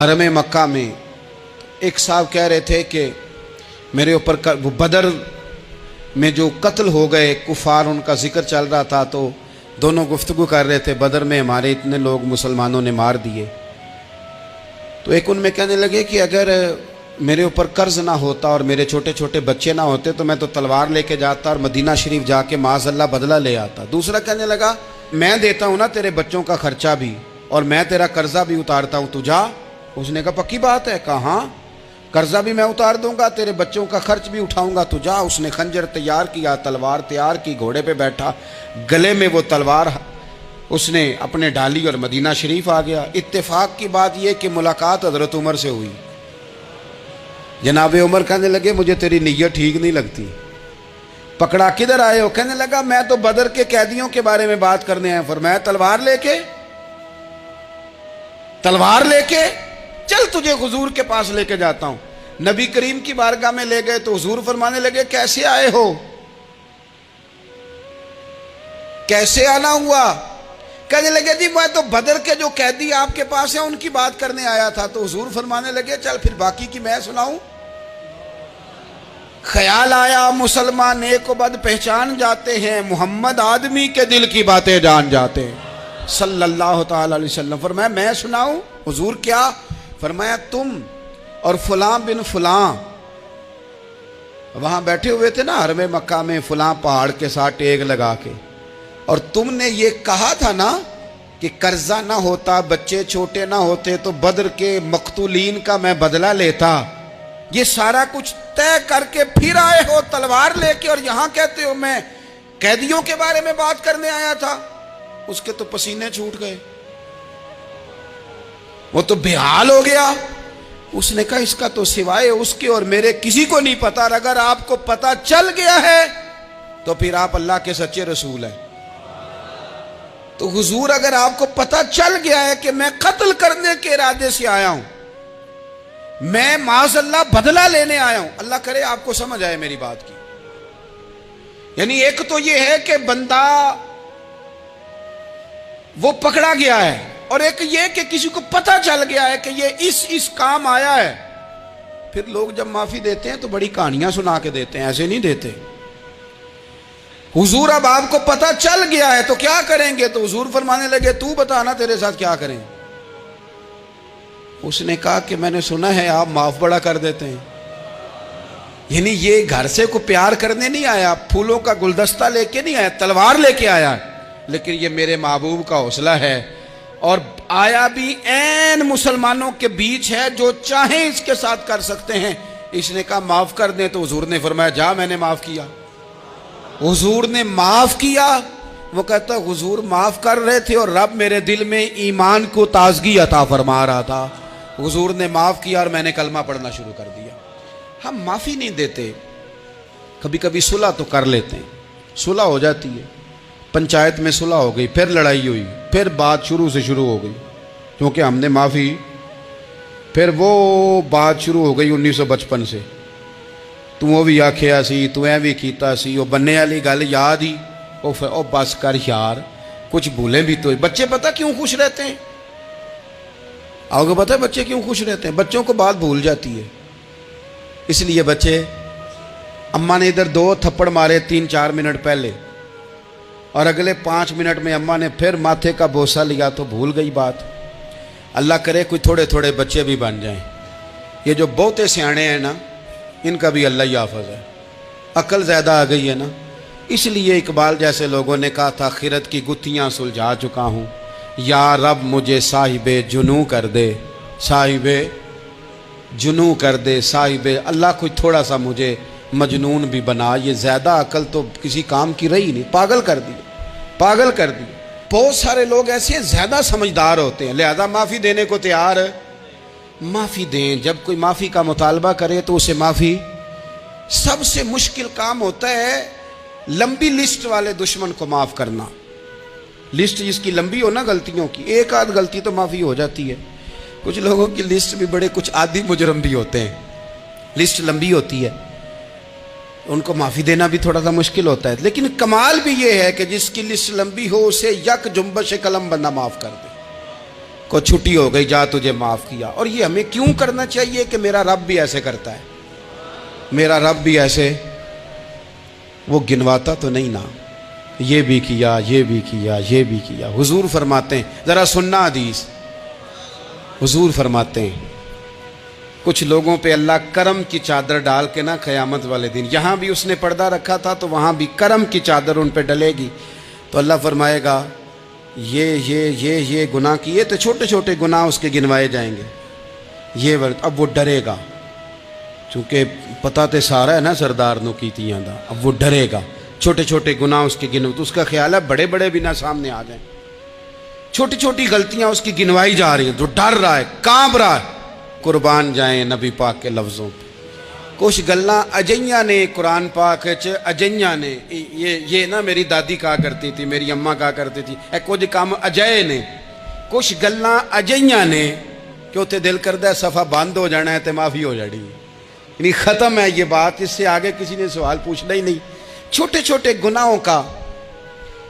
حرم مکہ میں ایک صاحب کہہ رہے تھے کہ میرے اوپر بدر میں جو قتل ہو گئے کفار، ان کا ذکر چل رہا تھا تو دونوں گفتگو کر رہے تھے، بدر میں ہمارے اتنے لوگ مسلمانوں نے مار دیے۔ تو ایک ان میں کہنے لگے کہ اگر میرے اوپر قرض نہ ہوتا اور میرے چھوٹے چھوٹے بچے نہ ہوتے تو میں تو تلوار لے کے جاتا اور مدینہ شریف جا کے معاذ اللہ بدلہ لے آتا۔ دوسرا کہنے لگا میں دیتا ہوں نا تیرے بچوں کا خرچہ بھی اور میں تیرا قرضہ بھی اتارتا ہوں، تو جا۔ اس نے کہا پکی بات ہے؟ کہا ہاں، قرضہ بھی میں اتار دوں گا، تیرے بچوں کا خرچ بھی اٹھاؤں گا، تو جا۔ اس نے خنجر تیار کیا، تلوار تیار کی، گھوڑے پہ بیٹھا، گلے میں وہ تلوار اس نے اپنے ڈالی اور مدینہ شریف آ گیا۔ اتفاق کی بات یہ کہ ملاقات حضرت عمر سے ہوئی۔ جناب عمر کہنے لگے مجھے تیری نیت ٹھیک نہیں لگتی، پکڑا کدھر آئے ہو؟ کہنے لگا میں تو بدر کے قیدیوں کے بارے میں بات کرنے آیا۔ فرمایا تلوار لے کے چل تجھے حضور کے پاس لے کے جاتا ہوں۔ نبی کریم کی بارگاہ میں لے گئے تو حضور فرمانے لگے کیسے آئے ہو؟ کیسے آنا ہوا؟ کہنے لگے جی میں تو بدر کے جو قیدی آپ کے پاس ہیں ان کی بات کرنے آیا تھا۔ تو حضور فرمانے لگے چل پھر باقی کی میں سناؤں۔ خیال آیا مسلمان نیک و بد پہچان جاتے ہیں، محمد آدمی کے دل کی باتیں جان جاتے ہیں صلی اللہ تعالی علیہ وسلم۔ فرمایا میں سناؤں؟ حضور کیا؟ فرمایا تم اور فلاں بن فلاں وہاں بیٹھے ہوئے تھے نا حرم مکہ میں فلاں پہاڑ کے ساتھ ٹیک لگا کے، اور تم نے یہ کہا تھا نا کہ قرضہ نہ ہوتا، بچے چھوٹے نہ ہوتے تو بدر کے مقتولین کا میں بدلہ لیتا۔ یہ سارا کچھ طے کر کے پھر آئے ہو تلوار لے کے، اور یہاں کہتے ہو میں قیدیوں کے بارے میں بات کرنے آیا تھا۔ اس کے تو پسینے چھوٹ گئے، وہ تو بے حال ہو گیا۔ اس نے کہا اس کا تو سوائے اس کے اور میرے کسی کو نہیں پتا، اور اگر آپ کو پتا چل گیا ہے تو پھر آپ اللہ کے سچے رسول ہیں۔ تو حضور اگر آپ کو پتا چل گیا ہے کہ میں قتل کرنے کے ارادے سے آیا ہوں، میں معاذ اللہ بدلہ لینے آیا ہوں، اللہ کرے آپ کو سمجھ آئے میری بات کی۔ یعنی ایک تو یہ ہے کہ بندہ وہ پکڑا گیا ہے، اور ایک یہ کہ کسی کو پتا چل گیا ہے کہ یہ اس کام آیا ہے۔ پھر لوگ جب معافی دیتے ہیں تو بڑی کہانیاں سنا کے دیتے ہیں، ایسے نہیں دیتے۔ حضور اب آپ کو پتا چل گیا ہے تو کیا کریں گے؟ تو حضور فرمانے لگے تو بتانا تیرے ساتھ کیا کریں۔ اس نے کہا کہ میں نے سنا ہے آپ معاف بڑا کر دیتے ہیں۔ یعنی یہ گھر سے کو پیار کرنے نہیں آیا، پھولوں کا گلدستہ لے کے نہیں آیا، تلوار لے کے آیا، لیکن یہ میرے محبوب کا حوصلہ ہے، اور آیا بھی عین مسلمانوں کے بیچ ہے، جو چاہیں اس کے ساتھ کر سکتے ہیں۔ اس نے کہا معاف کر دیں، تو حضور نے فرمایا جا میں نے معاف کیا۔ حضور نے معاف کیا۔ وہ کہتا حضور معاف کر رہے تھے اور رب میرے دل میں ایمان کو تازگی عطا فرما رہا تھا۔ حضور نے معاف کیا اور میں نے کلمہ پڑھنا شروع کر دیا۔ ہم معافی نہیں دیتے، کبھی کبھی صلح تو کر لیتے ہیں، صلح ہو جاتی ہے، پنچایت میں صلح ہو گئی، پھر لڑائی ہوئی، پھر بات شروع سے شروع ہو گئی، کیونکہ ہم نے معافی، پھر وہ بات شروع ہو گئی 1955 سے، تو وہ بھی آکھیا سی، تو اے بھی کیتا سی، وہ بننے والی گل یاد ہی، او بس کر یار، کچھ بھولیں بھی تو۔ بچے پتہ کیوں خوش رہتے ہیں؟ آپ کو پتہ ہے بچے کیوں خوش رہتے ہیں؟ بچوں کو بات بھول جاتی ہے، اس لیے بچے، اماں نے ادھر 2 تھپڑ مارے 3-4 منٹ پہلے، اور اگلے 5 منٹ میں اماں نے پھر ماتھے کا بوسہ لیا تو بھول گئی بات۔ اللہ کرے کوئی تھوڑے تھوڑے بچے بھی بن جائیں۔ یہ جو بہتے سیانے ہیں نا، ان کا بھی اللہ ہی حافظ ہے، عقل زیادہ آ گئی ہے نا۔ اس لیے اقبال جیسے لوگوں نے کہا تھا خرد کی گتھیاں سلجھا چکا ہوں، یا رب مجھے صاحب جنوں کر دے، صاحب جنوں کر دے، صاحب اللہ کوئی تھوڑا سا مجھے مجنون بھی بنا۔ یہ زیادہ عقل تو کسی کام کی رہی نہیں، پاگل کر دی، پاگل کر دی۔ بہت سارے لوگ ایسے ہیں زیادہ سمجھدار ہوتے ہیں، لہذا معافی دینے کو تیار، معافی دیں۔ جب کوئی معافی کا مطالبہ کرے تو اسے معافی، سب سے مشکل کام ہوتا ہے لمبی لسٹ والے دشمن کو معاف کرنا۔ لسٹ جس کی لمبی ہو نا غلطیوں کی، ایک آدھ غلطی تو معافی ہو جاتی ہے۔ کچھ لوگوں کی لسٹ بھی بڑے کچھ عادی مجرم بھی ہوتے ہیں، لسٹ لمبی ہوتی ہے، ان کو معافی دینا بھی تھوڑا سا مشکل ہوتا ہے۔ لیکن کمال بھی یہ ہے کہ جس کی لسٹ لمبی ہو اسے یک جنبش قلم بندہ معاف کر دے۔ کو छुट्टी हो गई, जा तुझे माफ़ किया। और ये हमें क्यों करना चाहिए कि मेरा रब भी ऐसे करता है, मेरा रब भी ऐसे, वो गिनवाता तो नहीं ना, ये भी किया, ये भी किया, ये भी किया। हुजूर फरमाते हैं, ज़रा सुनना हदीस, हुजूर फरमाते हैं कुछ लोगों पे अल्लाह करम की चादर डाल के ना क़यामत वाले दिन, यहाँ भी उसने पर्दा रखा था तो वहाँ भी करम की चादर उन पे डलेगी। तो अल्लाह फरमाएगा ये गुनाह किए, तो छोटे छोटे गुनाह उसके गिनवाए जाएंगे। ये अब वो डरेगा, चूँकि पता तो सारा है ना सरदार नो कीतियां दा, अब वो डरेगा। छोटे छोटे गुनाह उसके गिन, तो उसका ख्याल है बड़े बड़े भी ना सामने आ जाएं। छोटी छोटी गलतियां उसकी गिनवाई जा रही हैं, तो डर रहा है, कांप रहा है। कुर्बान जाएं नबी पाक के लफ्ज़ों पे। कुछ गल्लां अजइयां ने कुरान पाक च, अजइयां ने, ये ना मेरी दादी कहा करती थी, मेरी अम्मा कहा करती थी, कुछ काम अजय ने, कुछ गल्लां अजइयां ने कि उत्थे दिल करदा है सफ़ा बंद हो जाना है तो माफ़ी हो जानी है, यानी ख़त्म है ये बात, इससे आगे किसी ने सवाल पूछना ही नहीं। छोटे छोटे गुनाहों का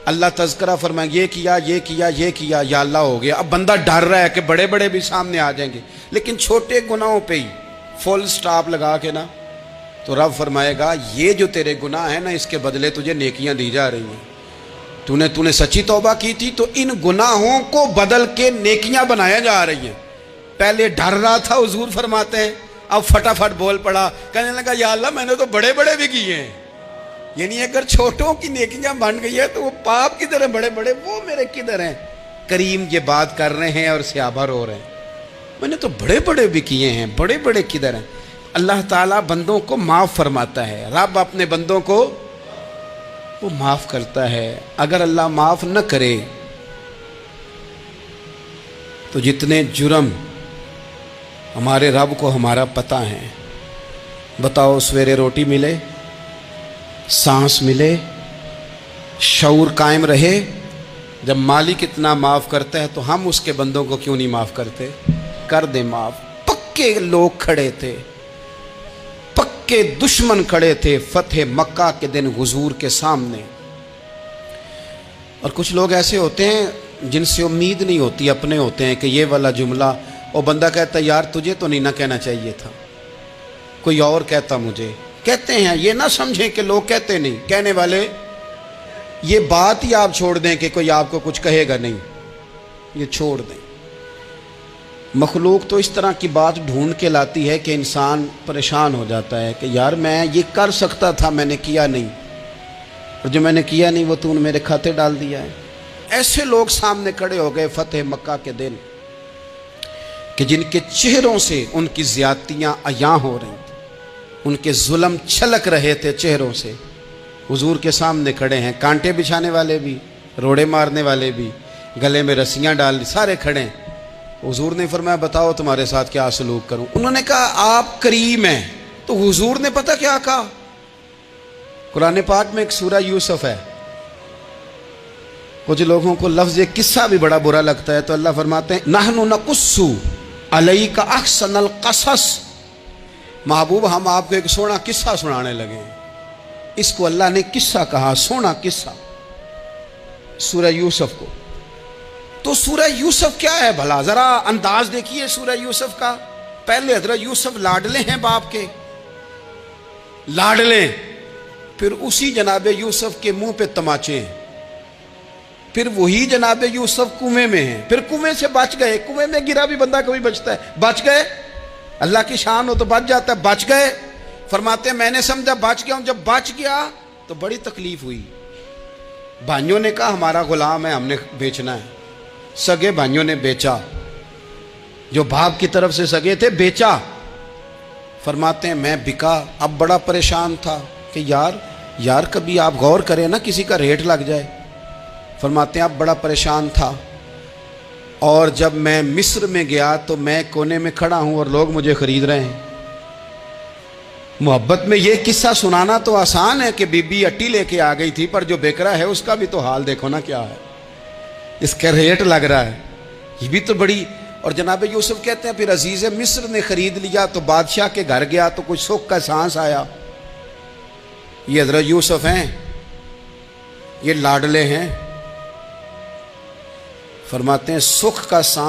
अल्लाह तज़किरा फरमाए, ये किया, ये किया, ये किया, या अल्लाह हो गया। अब बंदा डर रहा है कि बड़े बड़े भी सामने आ जाएंगे, लेकिन छोटे गुनाहों पे ही फुल स्टॉप लगा के ना, तो रब फरमाएगा ये जो तेरे गुनाह है ना, इसके बदले तुझे नेकियां दी जा रही हैं। तूने सच्ची तौबा की थी तो इन गुनाहों को बदल के नेकियां बनाया जा रही हैं। पहले डर रहा था, हुजूर फरमाते हैं, अब फटाफट बोल पड़ा, कहने लगा या अल्लाह मैंने तो बड़े बड़े भी किए हैं। यानी अगर छोटों की नेकियां बन गई है तो वो पाप किधर हैं, बड़े बड़े वो मेरे किधर हैं। करीम ये बात कर रहे हैं और सहाबा रो रहे हैं, मैंने तो बड़े बड़े भी किए हैं, बड़े बड़े किधर हैं। अल्लाह ताला बंदों को माफ़ फरमाता है, रब अपने बंदों को वो माफ़ करता है। अगर अल्लाह माफ़ न करे तो जितने जुर्म हमारे रब को हमारा पता है, बताओ सवेरे रोटी मिले, सांस मिले, शऊर कायम रहे, जब मालिक इतना माफ़ करता है तो हम उसके बंदों को क्यों नहीं माफ़ करते। कर दे माफ़। पक्के लोग खड़े थे, पक्के दुश्मन खड़े थे फतेह मक्का के दिन हुजूर के सामने। और कुछ लोग ऐसे होते हैं जिनसे उम्मीद नहीं होती, अपने होते हैं कि ये वाला जुमला, और बंदा कहता यार तुझे तो नहीं ना कहना चाहिए था, कोई और कहता मुझे। कहते हैं, ये ना समझें कि लोग कहते नहीं, कहने वाले, ये बात ही आप छोड़ दें कि कोई आपको कुछ कहेगा नहीं, ये छोड़ दें। मखलूक तो इस तरह की बात ढूंढ के लाती है कि इंसान परेशान हो जाता है कि यार मैं ये कर सकता था, मैंने किया नहीं, और जो मैंने किया नहीं वो तूने मेरे खाते डाल दिया है। ऐसे लोग सामने खड़े हो गए फतेह मक्का के दिन कि जिनके चेहरों से उनकी ज्यादतियां अयां हो रही थी, उनके जुल्म छलक रहे थे चेहरों से। हुजूर के सामने खड़े हैं, कांटे बिछाने वाले भी, रोड़े मारने वाले भी, गले में रस्सियां डाल, सारे खड़े हैं। हुजूर ने फरमाया बताओ तुम्हारे साथ क्या सलूक करूं। उन्होंने कहा आप करीम हैं। तो हुजूर ने पता क्या कहा, कुरान पाक में एक सूरा यूसुफ है, कुछ लोगों को लफ्ज एक किस्सा भी बड़ा बुरा लगता है, तो अल्लाह फरमाते हैं नहनु नकुस्सु अलैका अहसनल क़सस, महबूब हम आपको एक सोना किस्सा सुनाने लगे। इसको अल्लाह ने किस्सा कहा, सोना किस्सा, सूरा यूसुफ को। तो सूरा यूसुफ क्या है भला, जरा अंदाज देखिए सूरा यूसुफ का। पहले हजरत यूसुफ लाडले हैं बाप के, लाडले, फिर उसी जनाबे यूसुफ के मुंह पे तमाचे हैं, फिर वही जनाबे यूसुफ कुएं में हैं, फिर कुएं से बच गए। कुएं में गिरा भी बंदा कभी बचता है, बच गए, अल्लाह की शान हो तो बच जाता है, बच गए। फरमाते मैंने समझा बच गया हूं, जब बच गया तो बड़ी तकलीफ हुई। भाइयों ने कहा हमारा गुलाम है, हमने बेचना है। सगे भाइयों ने बेचा, जो बाप की तरफ से सगे थे बेचा। फरमाते हैं मैं बिका, अब बड़ा परेशान था कि यार कभी आप गौर करें ना, किसी का रेट लग जाए। फरमाते हैं अब बड़ा परेशान था, और जब मैं मिस्र में गया तो मैं कोने में खड़ा हूं और लोग मुझे खरीद रहे हैं। मोहब्बत में ये किस्सा सुनाना तो आसान है कि बीबी अट्टी लेके आ गई थी, पर जो बेकरा है उसका भी तो हाल देखो ना क्या है, इसका रेट लग रहा है, ये भी तो बड़ी। और जनाब यूसुफ कहते हैं फिर अजीज मिस्र ने खरीद लिया, तो बादशाह के घर गया तो कुछ सुख का सांस आया। ये हजरत यूसुफ हैं, ये लाडले हैं। फरमाते हैं सुख का सांस